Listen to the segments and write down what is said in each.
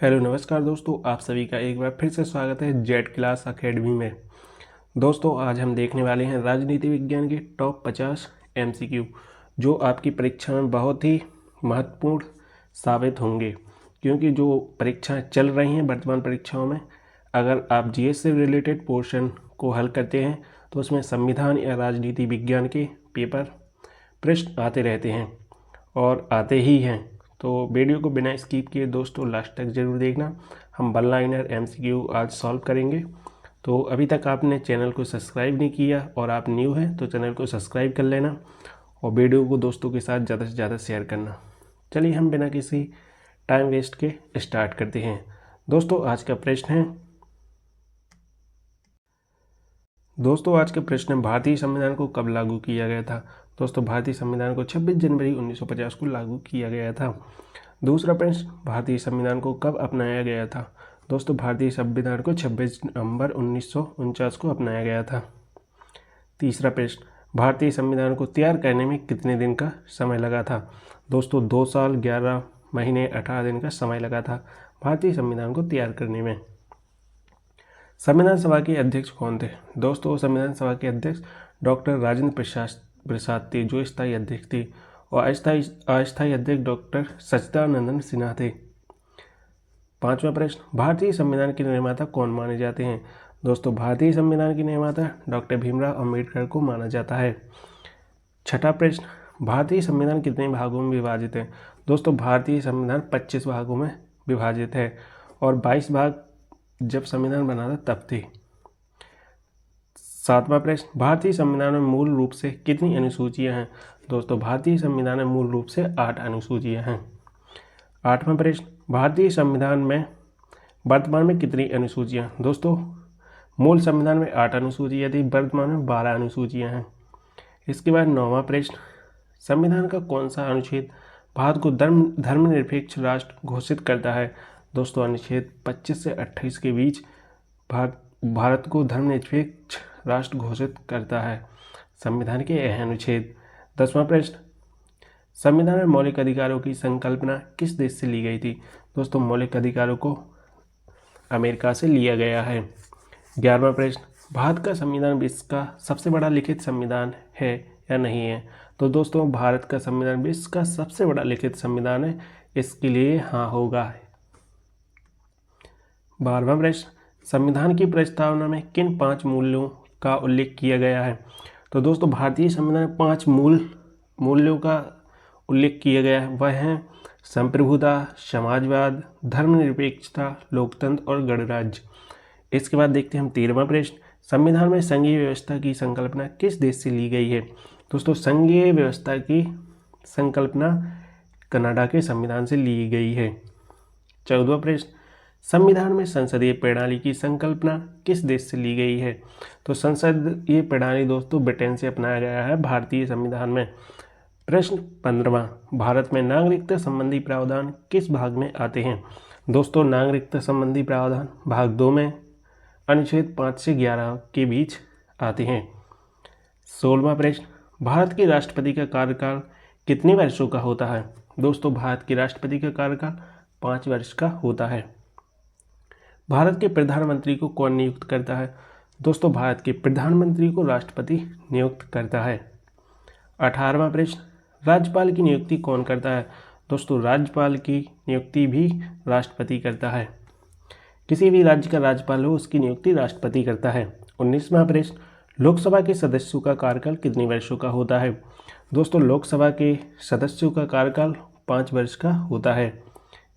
Hello नमस्कार दोस्तों, आप सभी का एक बार फिर से स्वागत है जेड क्लास एकेडमी में। दोस्तों आज हम देखने वाले हैं राजनीति विज्ञान के टॉप 50 एमसीक्यू जो आपकी परीक्षा में बहुत ही महत्वपूर्ण साबित होंगे, क्योंकि जो परीक्षाएं चल रही हैं वर्तमान परीक्षाओं में, अगर आप जीएस से रिलेटेड पोर्शन को हल करते हैं तो उसमें संविधान या राजनीति विज्ञान के पेपर प्रश्न आते रहते हैं और आते ही हैं। तो वीडियो को बिना स्किप किए दोस्तों लास्ट तक ज़रूर देखना। हम वन लाइनर एमसीक्यू आज सॉल्व करेंगे। तो अभी तक आपने चैनल को सब्सक्राइब नहीं किया और आप न्यू हैं तो चैनल को सब्सक्राइब कर लेना और वीडियो को दोस्तों के साथ ज़्यादा से ज़्यादा शेयर करना। चलिए हम बिना किसी टाइम वेस्ट के स्टार्ट करते हैं। दोस्तों आज का प्रश्न है भारतीय संविधान को कब लागू किया गया था। दोस्तों भारतीय संविधान को 26 जनवरी 1950 को लागू किया गया था। दूसरा प्रश्न, भारतीय संविधान को कब अपनाया गया था। दोस्तों भारतीय संविधान को 26 नवंबर 1949 को अपनाया गया था। तीसरा प्रश्न, भारतीय संविधान को तैयार करने में कितने दिन का समय लगा था। दोस्तों 2 साल 11 महीने 18 दिन का समय लगा था भारतीय संविधान को तैयार करने में। संविधान सभा के अध्यक्ष कौन थे। दोस्तों संविधान सभा के अध्यक्ष डॉक्टर राजेंद्र प्रसाद थे जो स्थायी अध्यक्ष थे, और अस्थायी अध्यक्ष डॉक्टर सच्चिदानंद सिन्हा थे। पांचवा प्रश्न, भारतीय संविधान के निर्माता कौन माने जाते हैं। दोस्तों भारतीय संविधान के निर्माता डॉक्टर भीमराव अंबेडकर को माना जाता है। छठा प्रश्न, भारतीय संविधान कितने भागों में विभाजित है। दोस्तों भारतीय संविधान 25 भागों में विभाजित है और 22 भाग जब संविधान बना था तब थे। सातवां प्रश्न, भारतीय संविधान में मूल रूप से कितनी अनुसूचियां हैं। दोस्तों भारतीय संविधान में मूल रूप से 8 अनुसूचियां हैं। आठवां प्रश्न, भारतीय संविधान में वर्तमान में कितनी अनुसूचियां। दोस्तों मूल संविधान में 8 अनुसूचियां थी, वर्तमान में 12 अनुसूचियां हैं। इसके बाद नौवां प्रश्न, संविधान का कौन सा अनुच्छेद भारत को धर्मनिरपेक्ष राष्ट्र घोषित करता है। दोस्तों अनुच्छेद 25 से 28 के बीच भारत को धर्मनिरपेक्ष राष्ट्र घोषित करता है संविधान के यह अनुच्छेद। 10वां प्रश्न, संविधान में मौलिक अधिकारों की संकल्पना किस देश से ली गई थी। दोस्तों मौलिक अधिकारों को अमेरिका से लिया गया है। 11वां प्रश्न, भारत का संविधान विश्व का सबसे बड़ा लिखित संविधान है या नहीं है। तो दोस्तों भारत का संविधान विश्व का सबसे बड़ा लिखित संविधान है, इसके लिए हाँ होगा। 12वां प्रश्न, संविधान की प्रस्तावना में किन 5 मूल्यों का उल्लेख किया गया है। तो दोस्तों भारतीय संविधान में 5 मूल्यों का उल्लेख किया गया है। वह हैं संप्रभुता, समाजवाद, धर्मनिरपेक्षता, लोकतंत्र और गणराज्य। इसके बाद देखते हैं हम 13वां प्रश्न, संविधान में संघीय व्यवस्था की संकल्पना किस देश से ली गई है। दोस्तों संघीय व्यवस्था की संकल्पना कनाडा के संविधान से ली गई है। 14वां प्रश्न, संविधान में संसदीय प्रणाली की संकल्पना किस देश से ली गई है। तो संसदीय प्रणाली दोस्तों ब्रिटेन से अपनाया गया है भारतीय संविधान में। प्रश्न 15वां, भारत में नागरिकता संबंधी प्रावधान किस भाग में आते हैं। दोस्तों नागरिकता संबंधी प्रावधान भाग 2 में अनुच्छेद 5 से 11 के बीच आते हैं। 16वां प्रश्न, भारत के राष्ट्रपति का कार्यकाल कितने वर्षों का होता है। दोस्तों भारत के राष्ट्रपति का कार्यकाल 5 वर्ष का होता है। भारत के प्रधानमंत्री को कौन नियुक्त करता है। दोस्तों भारत के प्रधानमंत्री को राष्ट्रपति नियुक्त करता है। 18वां प्रश्न, राज्यपाल की नियुक्ति कौन करता है। दोस्तों राज्यपाल की नियुक्ति भी राष्ट्रपति करता है। किसी भी राज्य का राज्यपाल हो उसकी नियुक्ति राष्ट्रपति करता है। 19वां प्रश्न, लोकसभा के सदस्यों का कार्यकाल कितने वर्षों का होता है। दोस्तों लोकसभा के सदस्यों का कार्यकाल 5 वर्ष का होता है।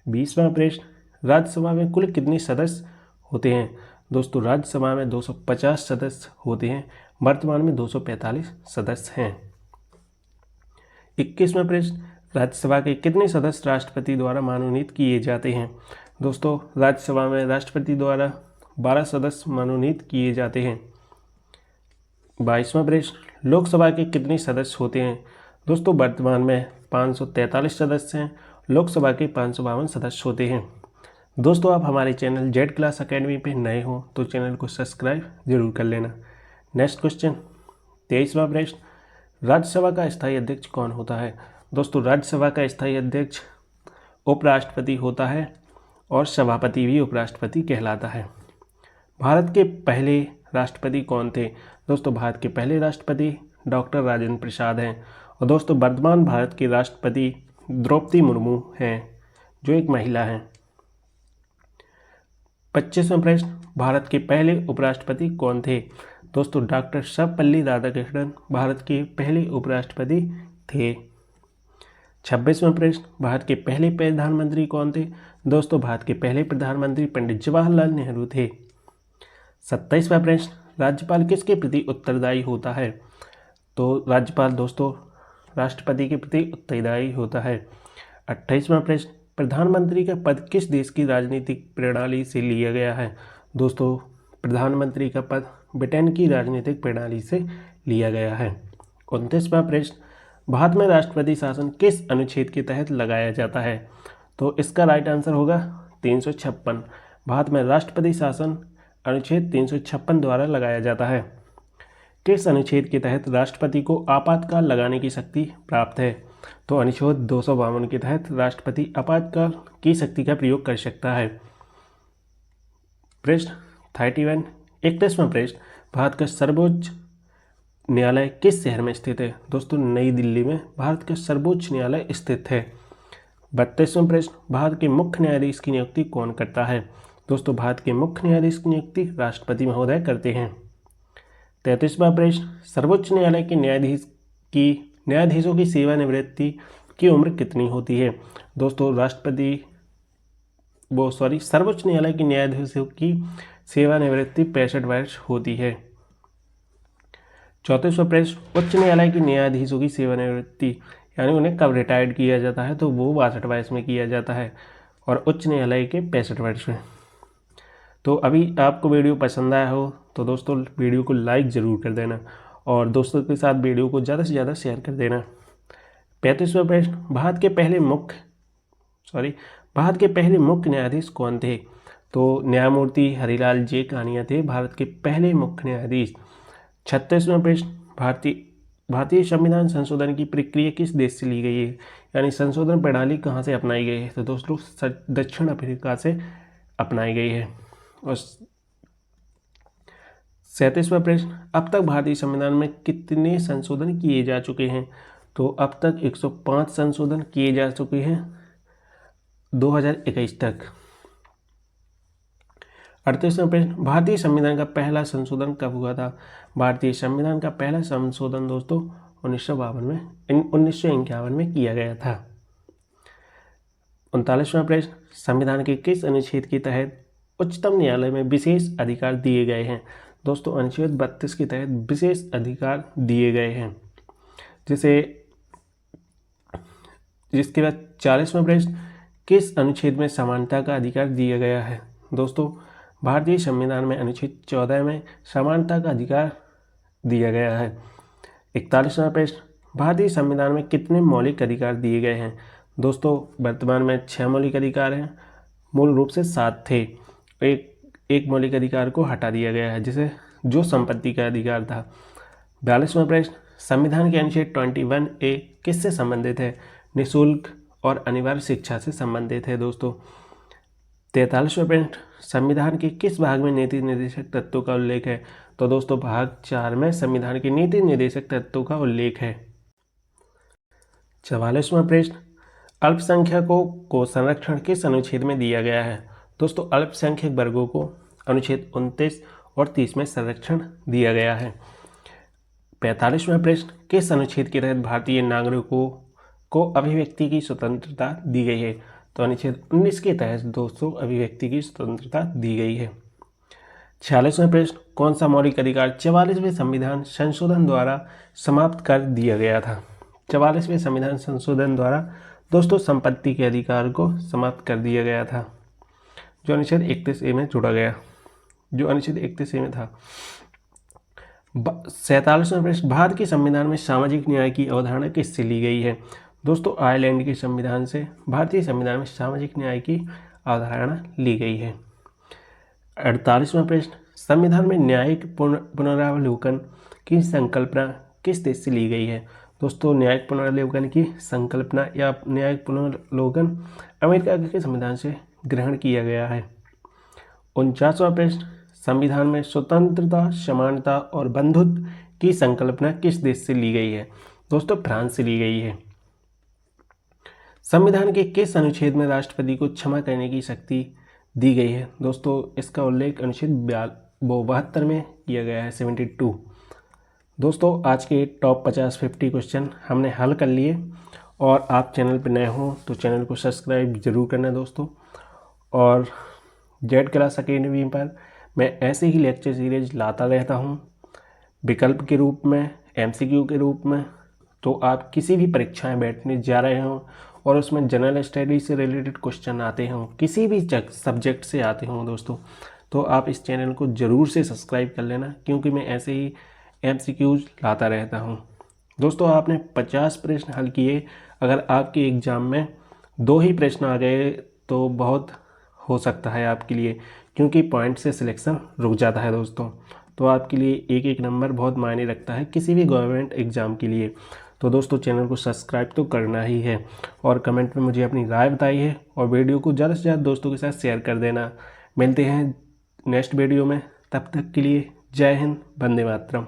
20वां प्रश्न, राज्यसभा में कुल कितने सदस्य होते हैं। दोस्तों राज्यसभा में 250 सदस्य होते हैं, वर्तमान में 245 सदस्य हैं। 21वां प्रश्न, राज्यसभा के कितने सदस्य राष्ट्रपति द्वारा मनोनीत किए जाते हैं। दोस्तों राज्यसभा में राष्ट्रपति द्वारा 12 सदस्य मनोनीत किए जाते हैं। 22वां प्रश्न, लोकसभा के कितने सदस्य होते हैं। दोस्तों वर्तमान में 543 सदस्य हैं, लोकसभा के 552 सदस्य होते हैं। दोस्तों आप हमारे चैनल जेड क्लास एकेडमी पे नए हो तो चैनल को सब्सक्राइब जरूर कर लेना। नेक्स्ट क्वेश्चन 23वां प्रश्न, राज्यसभा का स्थायी अध्यक्ष कौन होता है। दोस्तों राज्यसभा का स्थायी अध्यक्ष उपराष्ट्रपति होता है और सभापति भी उपराष्ट्रपति कहलाता है। भारत के पहले राष्ट्रपति कौन थे? दोस्तों भारत के पहले राष्ट्रपति डॉक्टर राजेंद्र प्रसाद हैं। और दोस्तों वर्तमान भारत के राष्ट्रपति द्रौपदी मुर्मू हैं, जो एक महिला हैं। 25वां प्रश्न, भारत के पहले उपराष्ट्रपति कौन थे? दोस्तों डॉक्टर सर्वपल्ली राधाकृष्णन भारत के पहले उपराष्ट्रपति थे। 26वां प्रश्न, भारत के पहले प्रधानमंत्री कौन थे? दोस्तों भारत के पहले प्रधानमंत्री पंडित जवाहरलाल नेहरू थे। 27वां प्रश्न, राज्यपाल किसके प्रति उत्तरदायी होता है? तो राज्यपाल दोस्तों राष्ट्रपति के प्रति उत्तरदायी होता है। 28वां प्रश्न, प्रधानमंत्री का पद किस देश की राजनीतिक प्रणाली से लिया गया है? दोस्तों प्रधानमंत्री का पद ब्रिटेन की राजनीतिक प्रणाली से लिया गया है। 29वां प्रश्न, भारत में राष्ट्रपति शासन किस अनुच्छेद के तहत लगाया जाता है? तो इसका राइट आंसर होगा 356। भारत में राष्ट्रपति शासन अनुच्छेद 356 द्वारा लगाया जाता है। किस अनुच्छेद के तहत राष्ट्रपति को आपातकाल लगाने की शक्ति प्राप्त है? तो अनुच्छेद 252 के तहत राष्ट्रपति आपातकाल की शक्ति का प्रयोग कर सकता है। प्रश्न 31, 31वां प्रश्न, भारत का सर्वोच्च न्यायालय किस शहर में स्थित है? दोस्तों नई दिल्ली में भारत का सर्वोच्च न्यायालय स्थित है। 32वां प्रश्न, भारत के मुख्य न्यायाधीश की नियुक्ति कौन करता है? दोस्तों भारत के मुख्य न्यायाधीश की नियुक्ति राष्ट्रपति महोदय करते हैं। 33वां प्रश्न, सर्वोच्च न्यायालय के न्यायाधीशों की सेवानिवृत्ति की उम्र कितनी होती है? दोस्तों सर्वोच्च न्यायालय के न्यायाधीशों की सेवानिवृत्ति 65 वर्ष होती है। 34वां प्रश्न, उच्च न्यायालय के न्यायाधीशों की सेवानिवृत्ति यानी उन्हें कब रिटायर्ड किया जाता है? तो वो 62 वर्ष में किया जाता है और उच्च न्यायालय के 65 वर्ष में। तो अभी आपको वीडियो पसंद आया हो तो दोस्तों वीडियो को लाइक ज़रूर कर देना और दोस्तों के साथ वीडियो को ज़्यादा से ज़्यादा शेयर कर देना। 35वां प्रश्न, भारत के पहले मुख्य न्यायाधीश कौन थे? तो न्यायमूर्ति हरिलाल जे कानिया थे भारत के पहले मुख्य न्यायाधीश। 36वां प्रश्न, भारतीय संविधान संशोधन की प्रक्रिया किस देश से ली गई है? यानी संशोधन प्रणाली कहाँ से अपनाई गई है? तो दोस्तों दक्षिण अफ्रीका से अपनाई गई है। और 37वां प्रश्न, अब तक भारतीय संविधान में कितने संशोधन किए जा चुके हैं? तो अब तक 105 संशोधन किए जा चुके हैं 2021 तक। 38वां प्रश्न, भारतीय संविधान का पहला संशोधन कब हुआ था? भारतीय संविधान का पहला संशोधन दोस्तों 1951 में किया गया था। 39वां प्रश्न, संविधान के किस अनुच्छेद के तहत उच्चतम न्यायालय में विशेष अधिकार दिए गए हैं? दोस्तों अनुच्छेद 32 के तहत विशेष अधिकार दिए गए हैं। जिसके बाद 40वां प्रश्न, किस अनुच्छेद में समानता का अधिकार दिया गया है? दोस्तों भारतीय संविधान में अनुच्छेद 14 में समानता का अधिकार दिया गया है। 41वां प्रश्न, भारतीय संविधान में कितने मौलिक अधिकार दिए गए हैं? दोस्तों वर्तमान में 6 मौलिक अधिकार हैं, मूल रूप से 7 थे। एक मौलिक अधिकार को हटा दिया गया है जो संपत्ति का अधिकार था। 42वां प्रश्न, संविधान के अनुच्छेद 21A किससे संबंधित है? निःशुल्क और अनिवार्य शिक्षा से संबंधित है दोस्तों। 43वां प्रश्न, संविधान के किस भाग में नीति निर्देशक तत्वों का उल्लेख है? तो दोस्तों भाग 4 में संविधान के नीति निर्देशक तत्वों का उल्लेख है। 44वां प्रश्न, अल्पसंख्यकों को संरक्षण किस अनुच्छेद में दिया गया है? दोस्तों अल्पसंख्यक वर्गों को अनुच्छेद 29 और 30 में संरक्षण दिया गया है। 45वां प्रश्न, किस अनुच्छेद के तहत भारतीय नागरिकों को अभिव्यक्ति की स्वतंत्रता दी गई है? तो अनुच्छेद 19 के तहत दोस्तों अभिव्यक्ति की स्वतंत्रता दी गई है। 46वां प्रश्न, कौन सा मौलिक अधिकार 44वें संविधान संशोधन द्वारा समाप्त कर दिया गया था? 44वें संविधान संशोधन द्वारा दोस्तों संपत्ति के अधिकार को समाप्त कर दिया गया था, जो अनुच्छेद 31A में जोड़ा गया, जो अनुच्छेद 31A में था। 47वां प्रश्न, भारत के संविधान में सामाजिक न्याय की अवधारणा किससे ली गई है? दोस्तों आयरलैंड के संविधान से भारतीय संविधान में सामाजिक न्याय की अवधारणा ली गई है। 48वां प्रश्न, संविधान में न्यायिक पुनरावलोकन की संकल्पना किस देश से ली गई है? दोस्तों न्यायिक पुनरावलोकन की संकल्पना या न्यायिक पुनरावलोकन अमेरिका के संविधान से ग्रहण किया गया है? 49वां प्रश्न, संविधान में स्वतंत्रता, समानता और बंधुत्व की संकल्पना किस देश से ली गई है? दोस्तों फ्रांस से ली गई है। संविधान के किस अनुच्छेद में राष्ट्रपति को क्षमा करने की शक्ति दी गई है? दोस्तों इसका उल्लेख अनुच्छेद 72 में किया गया है, 72। दोस्तों आज के टॉप 50 क्वेश्चन हमने हल कर लिए, और आप चैनल पर नए हो तो चैनल को सब्सक्राइब जरूर करना दोस्तों। और जेड क्लास अकेडमी पर मैं ऐसे ही लेक्चर सीरीज लाता रहता हूँ, विकल्प के रूप में, MCQ के रूप में। तो आप किसी भी परीक्षाएं बैठने जा रहे हों और उसमें जनरल स्टडी से रिलेटेड क्वेश्चन आते हों, किसी भी सब्जेक्ट से आते हों दोस्तों, तो आप इस चैनल को ज़रूर से सब्सक्राइब कर लेना, क्योंकि मैं ऐसे ही MCQs लाता रहता हूं। दोस्तों आपने 50 प्रश्न हल किए, अगर आपके एग्ज़ाम में 2 ही प्रश्न आ गए तो बहुत हो सकता है आपके लिए, क्योंकि पॉइंट से सिलेक्शन रुक जाता है दोस्तों। तो आपके लिए एक एक नंबर बहुत मायने रखता है किसी भी गवर्नमेंट एग्ज़ाम के लिए। तो दोस्तों चैनल को सब्सक्राइब तो करना ही है, और कमेंट में मुझे अपनी राय बताई है, और वीडियो को ज़्यादा से ज़्यादा दोस्तों के साथ शेयर कर देना। मिलते हैं नेक्स्ट वीडियो में, तब तक के लिए जय हिंद, वंदे मातरम।